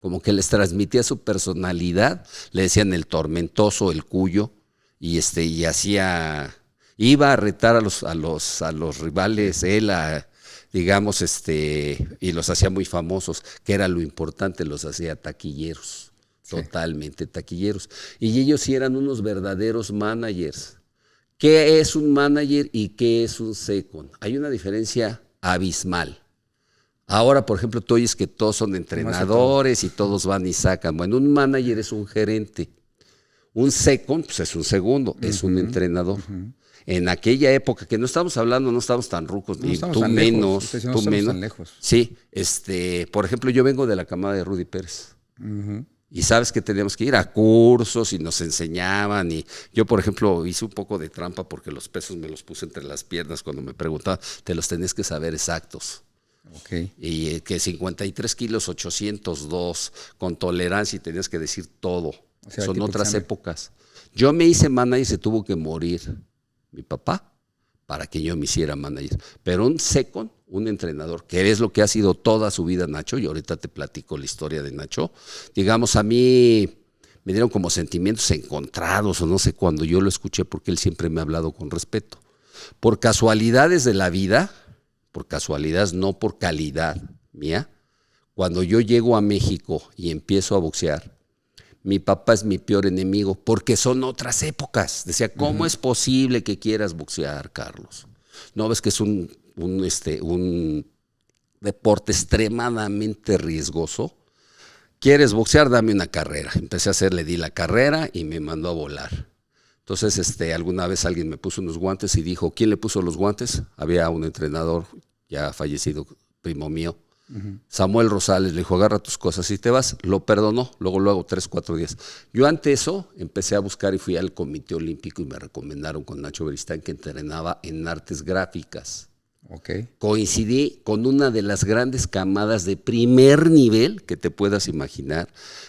como que les transmitía su personalidad, le decían el tormentoso, el cuyo, y hacía, iba a retar a los rivales, él digamos, y los hacía muy famosos, que era lo importante, los hacía taquilleros, sí, totalmente taquilleros. Y ellos sí eran unos verdaderos managers. ¿Qué es un manager y qué es un second? Hay una diferencia abismal. Ahora, por ejemplo, tú oyes que todos son entrenadores y todos van y sacan. Bueno, un manager es un gerente. Un second, pues es un segundo, es un entrenador. En aquella época, que no estamos hablando, no estamos tan rucos, no y estamos tú tan menos, lejos. tú No menos. tan lejos. Sí, por ejemplo, yo vengo de la camada de Rudy Pérez. Y sabes que teníamos que ir a cursos y nos enseñaban. Y yo, por ejemplo, hice un poco de trampa porque los pesos me los puse entre las piernas cuando me preguntaban, te los tenías que saber exactos. Okay. Y que 53 kilos 802 con tolerancia y tenías que decir todo. O sea, son otras épocas. Yo me hice manager y se tuvo que morir mi papá para que yo me hiciera manager. Pero un second, un entrenador, que es lo que ha sido toda su vida Nacho, y ahorita te platico la historia de Nacho, digamos, a mí me dieron como sentimientos encontrados o no sé cuando yo lo escuché porque él siempre me ha hablado con respeto. Por casualidades de la vida, por casualidades, no por calidad mía, cuando yo llego a México y empiezo a boxear, mi papá es mi peor enemigo porque son otras épocas. Decía, ¿cómo es posible que quieras boxear, Carlos? ¿No ves que es un deporte extremadamente riesgoso? ¿Quieres boxear? Dame una carrera. Empecé a hacer, le di la carrera y me mandó a volar. Entonces, alguna vez alguien me puso unos guantes y dijo, ¿quién le puso los guantes? Había un entrenador ya fallecido, primo mío, Samuel Rosales, le dijo, agarra tus cosas y te vas. Lo perdonó, luego 3, 4 días. Yo ante eso empecé a buscar y fui al Comité Olímpico y me recomendaron con Nacho Beristain, que entrenaba en artes gráficas. Okay. Coincidí con una de las grandes camadas de primer nivel que te puedas imaginar.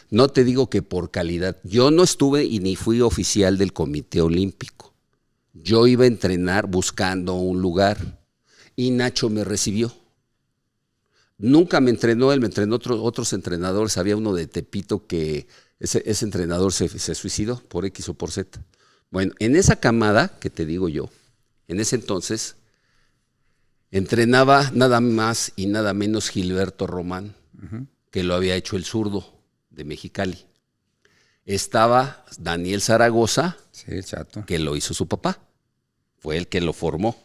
No te digo que por calidad. Yo no estuve y ni fui oficial del Comité Olímpico. Yo iba a entrenar buscando un lugar y Nacho me recibió. Nunca me entrenó él, me entrenó otros entrenadores. Había uno de Tepito que ese entrenador se suicidó por X o por Z. Bueno, en esa camada que te digo yo, en ese entonces entrenaba nada más y nada menos Gilberto Román, que lo había hecho el zurdo de Mexicali. Estaba Daniel Zaragoza, sí, el chato, que lo hizo su papá. Fue el que lo formó.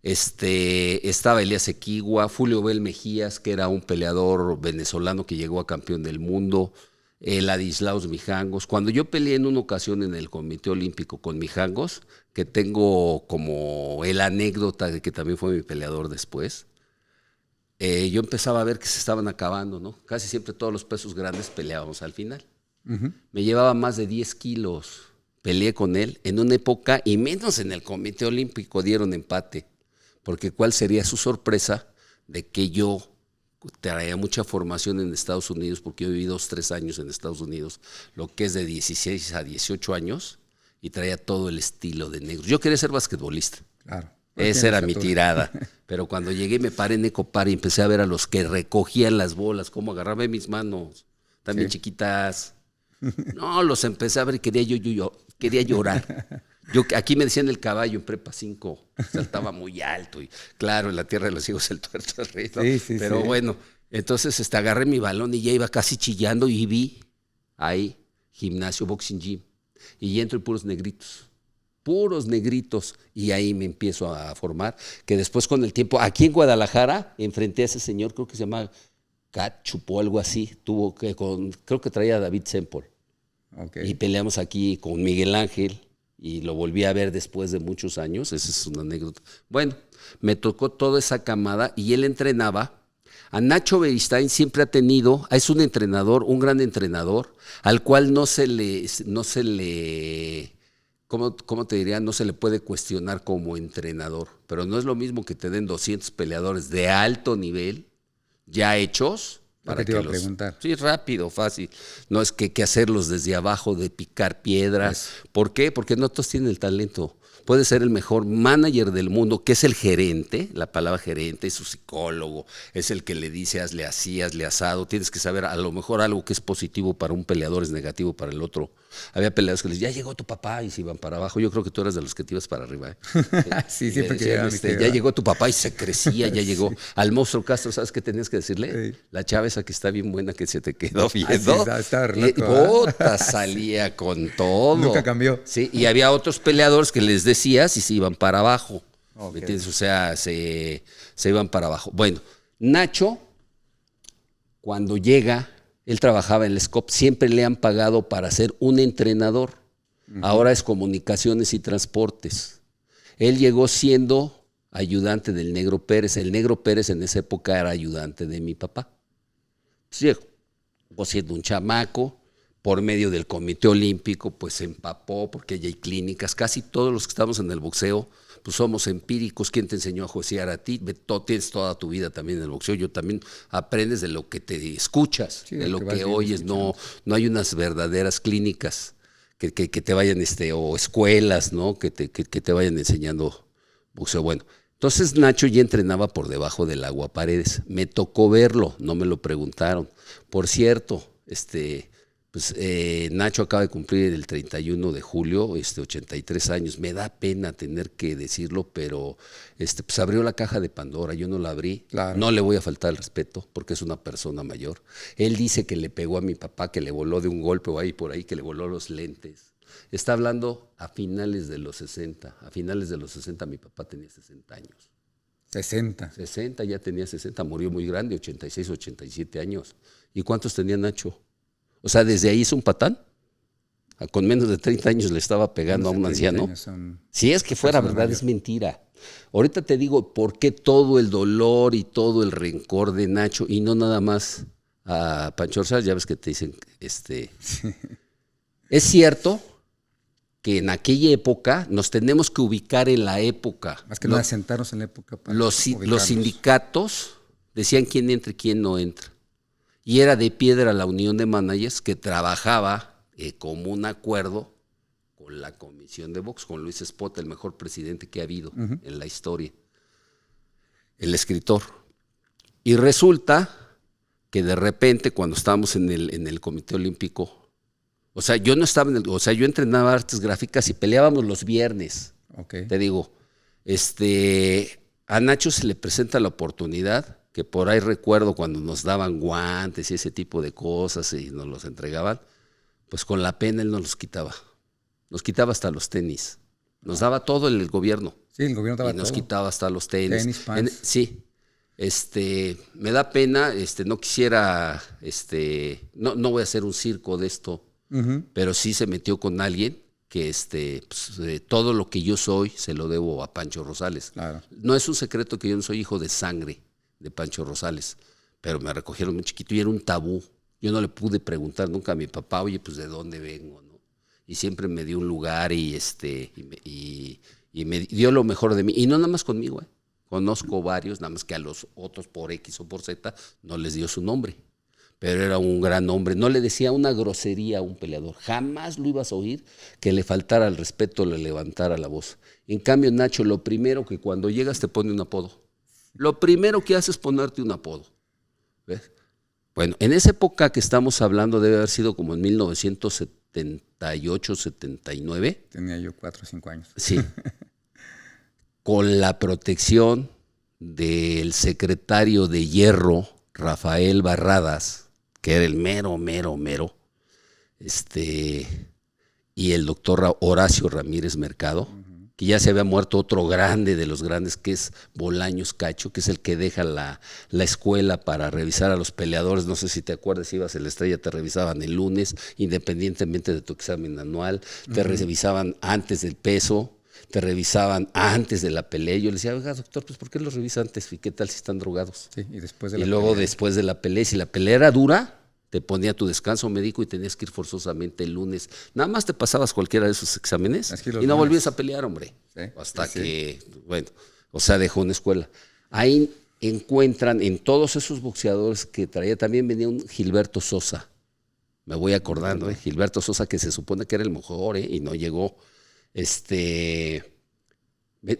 Estaba Elías Equigua, Fulvio Bel Mejías, que era un peleador venezolano que llegó a campeón del mundo, Ladislaus Mijangos. Cuando yo peleé en una ocasión en el Comité Olímpico con Mijangos, que tengo como el anécdota de que también fue mi peleador después, yo empezaba a ver que se estaban acabando, ¿no? Casi siempre todos los pesos grandes peleábamos al final. Me llevaba más de 10 kilos. Peleé con él en una época, y menos en el Comité Olímpico dieron empate. Porque cuál sería su sorpresa de que yo traía mucha formación en Estados Unidos, porque yo viví 2, 3 años en Estados Unidos, lo que es de 16 a 18 años, y traía todo el estilo de negro. Yo quería ser basquetbolista. Claro. Esa era mi tirada. Pero cuando llegué me paré en Ecopar y empecé a ver a los que recogían las bolas, cómo agarraba mis manos, también chiquitas. No, los empecé a ver y quería llorar. Aquí me decían el caballo en Prepa 5, saltaba muy alto y claro, en la tierra de los ciegos el tuerto es rey, ¿no? Sí, pero bueno, entonces agarré mi balón y ya iba casi chillando y vi ahí gimnasio, boxing gym, y entro y puros negritos, y ahí me empiezo a formar, que después con el tiempo, aquí en Guadalajara, enfrenté a ese señor, creo que se llama Ketchup o algo así, creo que traía a David Semple, y peleamos aquí con Miguel Ángel, y lo volví a ver después de muchos años, esa es una anécdota. Bueno, me tocó toda esa camada y él entrenaba. A Nacho Beristain siempre ha tenido, es un entrenador, un gran entrenador, al cual no se le ¿cómo te diría? No se le puede cuestionar como entrenador, pero no es lo mismo que te den 200 peleadores de alto nivel, ya hechos, para que te iba a preguntar. Sí, rápido, fácil. No es que hacerlos desde abajo, de picar piedras. ¿Por qué? Porque no todos tienen el talento. puede ser el mejor manager del mundo, que es el gerente, la palabra gerente es su psicólogo, es el que le dice hazle así, hazle asado, tienes que saber a lo mejor algo que es positivo para un peleador es negativo para el otro. Había peleadores que les decían, ya llegó tu papá y se iban para abajo. Yo creo que tú eras de los que te ibas para arriba. Sí, siempre que decían, ya llegó tu papá y se crecía, ya llegó. Sí. Al monstruo Castro, ¿sabes qué tenías que decirle? Sí. La chava esa que está bien buena que se te quedó viendo. Sí, estaba loco, Puta, salía con todo. Nunca cambió. Sí, y había otros peleadores que les decías y se iban para abajo. Okay. ¿Me entiendes? O sea, se iban para abajo. Bueno, Nacho, cuando llega, él trabajaba en el SCOP, siempre le han pagado para ser un entrenador. Ahora es comunicaciones y transportes. Él llegó siendo ayudante del Negro Pérez. El Negro Pérez en esa época era ayudante de mi papá. Entonces llegó siendo un chamaco, por medio del Comité Olímpico, pues se empapó, porque ya hay clínicas. Casi todos los que estamos en el boxeo, pues somos empíricos. ¿Quién te enseñó a josear a ti? Tienes toda tu vida también en el boxeo. Yo también aprendes de lo que te escuchas, sí, de lo que oyes. No hay unas verdaderas clínicas que te vayan, o escuelas, ¿no? Que te vayan enseñando boxeo. Bueno, entonces Nacho ya entrenaba por debajo del agua Paredes. Me tocó verlo, no me lo preguntaron. Por cierto, Nacho acaba de cumplir el 31 de julio, 83 años. Me da pena tener que decirlo, pero pues abrió la caja de Pandora. Yo no la abrí. Claro. No le voy a faltar el respeto porque es una persona mayor. Él dice que le pegó a mi papá, que le voló de un golpe o ahí por ahí, que le voló los lentes. Está hablando a finales de los 60. A finales de los 60 mi papá tenía 60 años. 60. 60, ya tenía 60. Murió muy grande, 86, 87 años. ¿Y cuántos tenía Nacho? O sea, desde ahí hizo un patán. Con menos de 30 años le estaba pegando a un anciano. Si es que fuera verdad, es mentira. Ahorita te digo por qué todo el dolor y todo el rencor de Nacho, y no nada más a Pancho Rosales. Ya ves que te dicen, Sí. Es cierto que en aquella época nos tenemos que ubicar en la época. Más que nada sentarnos en la época. Para los sindicatos decían quién entra y quién no entra. Y era de piedra la unión de managers que trabajaba como un acuerdo con la comisión de box, con Luis Espota, el mejor presidente que ha habido en la historia, el escritor. Y resulta que de repente cuando estábamos en el Comité Olímpico, o sea, yo no estaba yo entrenaba artes gráficas y peleábamos los viernes. Okay. Te digo, a Nacho se le presenta la oportunidad, que por ahí recuerdo cuando nos daban guantes y ese tipo de cosas y nos los entregaban, pues con la pena él nos los quitaba. Nos quitaba hasta los tenis. Nos daba todo el gobierno. Sí, el gobierno daba todo. Y nos todo. quitaba hasta los tenis. Tenis, pants. Sí. Me da pena, no quisiera, no voy a hacer un circo de esto, pero sí se metió con alguien que todo lo que yo soy se lo debo a Pancho Rosales. Claro. No es un secreto que yo no soy hijo de sangre de Pancho Rosales, pero me recogieron muy chiquito y era un tabú. Yo no le pude preguntar nunca a mi papá, oye, pues de dónde vengo, ¿no? Y siempre me dio un lugar y me dio lo mejor de mí. Y no nada más conmigo, Conozco varios, nada más que a los otros por X o por Z no les dio su nombre. Pero era un gran hombre. No le decía una grosería a un peleador. Jamás lo ibas a oír que le faltara el respeto, le levantara la voz. En cambio, Nacho, lo primero que cuando llegas te pone un apodo. Lo primero que hace es ponerte un apodo. ¿Ves? Bueno, en esa época que estamos hablando debe haber sido como en 1978, 79. Tenía yo 4 o 5 años. Sí. Con la protección del secretario de Hierro, Rafael Barradas, que era el mero, y el doctor Horacio Ramírez Mercado, que ya se había muerto otro grande de los grandes, que es Bolaños Cacho, que es el que deja la escuela para revisar a los peleadores. No sé si te acuerdas, ibas a la Estrella, te revisaban el lunes, independientemente de tu examen anual, te revisaban antes del peso, te revisaban antes de la pelea. Yo le decía, oiga, doctor, pues ¿por qué los revisa antes? ¿Y qué tal si están drogados? Sí, y después de y la luego pelea. Después de la pelea, si la pelea era dura, te ponía tu descanso médico y tenías que ir forzosamente el lunes. Nada más te pasabas cualquiera de esos exámenes y no volvías a pelear, hombre. Sí, hasta que, bueno, o sea, dejó una escuela. Ahí encuentran en todos esos boxeadores que traía, también venía un Gilberto Sosa. Me voy acordando, Gilberto Sosa, que se supone que era el mejor, y no llegó.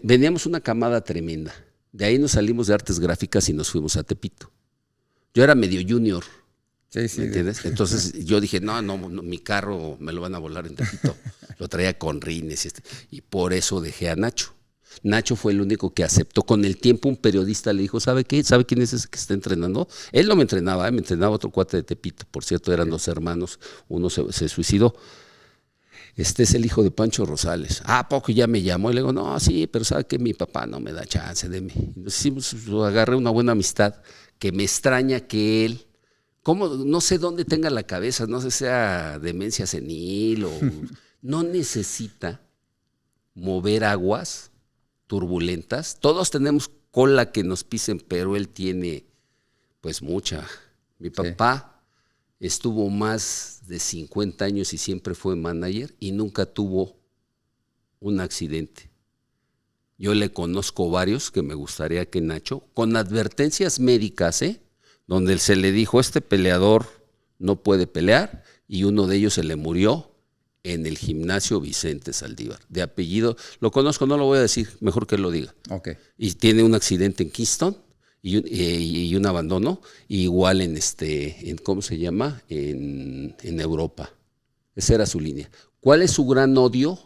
Veníamos una camada tremenda. De ahí nos salimos de artes gráficas y nos fuimos a Tepito. Yo era medio junior. Sí, sí. ¿Me entiendes? Entonces yo dije, no, mi carro me lo van a volar en Tepito. Lo traía con rines y por eso dejé a Nacho. Nacho fue el único que aceptó. Con el tiempo un periodista le dijo, ¿sabe qué? ¿Sabe quién es ese que está entrenando? Él no me entrenaba, me entrenaba otro cuate de Tepito. Por cierto, eran dos hermanos, uno se suicidó. Este es el hijo de Pancho Rosales. ¿A poco ya me llamó? Y le digo, no, sí, pero ¿sabe qué? Mi papá no me da chance de mí. Entonces agarré una buena amistad que me extraña que él, no sé dónde tenga la cabeza, no sé si sea demencia senil o no necesita mover aguas turbulentas. Todos tenemos cola que nos pisen, pero él tiene pues mucha. Mi papá estuvo más de 50 años y siempre fue manager y nunca tuvo un accidente. Yo le conozco varios que me gustaría que Nacho, con advertencias médicas, donde se le dijo, este peleador no puede pelear, y uno de ellos se le murió en el gimnasio Vicente Saldívar. De apellido, lo conozco, no lo voy a decir, mejor que lo diga. Okay. Y tiene un accidente en Kingston y un abandono, igual en ¿cómo se llama? En Europa. Esa era su línea. ¿Cuál es su gran odio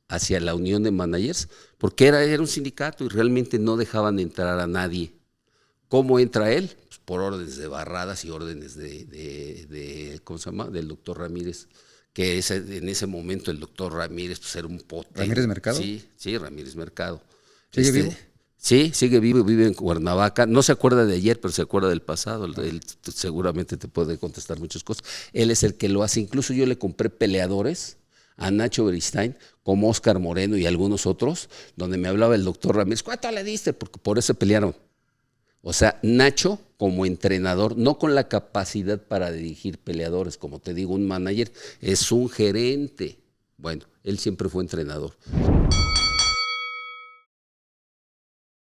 hacia la unión de managers? Porque era un sindicato y realmente no dejaban entrar a nadie. ¿Cómo entra él? Pues por órdenes de Barradas y órdenes de ¿cómo se llama? Del doctor Ramírez, que en ese momento el doctor Ramírez pues era un pote. ¿Ramírez Mercado? Sí, Ramírez Mercado. ¿Sigue vivo? Sí, sigue vivo, vive en Cuernavaca. No se acuerda de ayer, pero se acuerda del pasado. Él seguramente te puede contestar muchas cosas. Él es el que lo hace. Incluso yo le compré peleadores a Nacho Beristain, como Oscar Moreno y algunos otros, donde me hablaba el doctor Ramírez. ¿Cuánto le diste? Porque por eso pelearon. O sea, Nacho como entrenador, no con la capacidad para dirigir peleadores, como te digo, un manager, es un gerente. Bueno, él siempre fue entrenador.